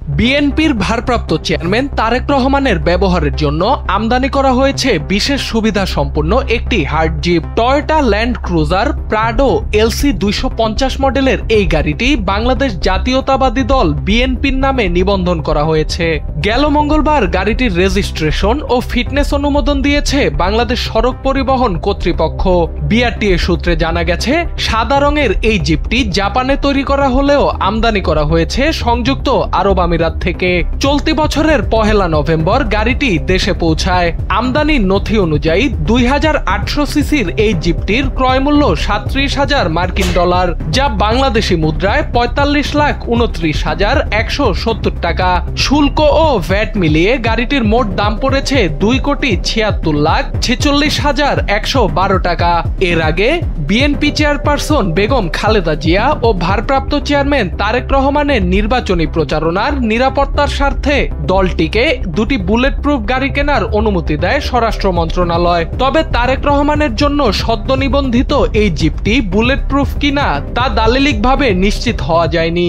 বিএনপির ভারপ্রাপ্ত চেয়ারম্যান তারেক রহমানের ব্যবহারের জন্য আমদানি করা হয়েছে বিশেষ সুবিধা সম্পন্ন একটি hard zip. Toyota land cruiser Prado LC 250 মডেলের এই গাড়িটি বাংলাদেশ জাতীয়তাবাদী দল বিএনপির নামে নিবন্ধন করা হয়েছে। গেল মঙ্গলবার গাড়িটির রেজিস্ট্রেশন ও ফিটনেস অনুমোদন দিয়েছে বাংলাদেশ সড়ক পরিবহন কর্তৃপক্ষ। বিআরটিএ সূত্রে জানা গেছে, সাদা রঙের এই জিপটি জাপানে তৈরি করা হলেও আমদানি করা হয়েছে সংযুক্ত আরব আমিরাত থেকে। চলতি বছরের 1 নভেম্বর গাড়িটি দেশে পৌঁছায়। আমদানি নথি অনুযায়ী 2800 সিসির এই জিপটির ক্রয় মূল্য 37,000 মার্কিন ডলার, যা বাংলাদেশি মুদ্রায় 45,29,170 টাকা। শুল্ক ও ভ্যাট মিলিয়ে গাড়িটির মোট দাম পড়েছে 2,76,46,112 টাকা। এর আগে বিএনপি চেয়ারপারসন বেগম খালেদা জিয়া ও ভারপ্রাপ্ত চেয়ারম্যান তারেক রহমানের নির্বাচনী প্রচারণার নিরাপত্তার স্বার্থে দলটিকে দুটি বুলেট প্রুফ গাড়ি কেনার অনুমতি দেয় স্বরাষ্ট্র মন্ত্রণালয়। তবে তারেক রহমানের জন্য সদ্য নিবন্ধিত এই জিপটি বুলেট প্রুফ কিনা তা দালিলিকভাবে নিশ্চিত হওয়া যায়নি।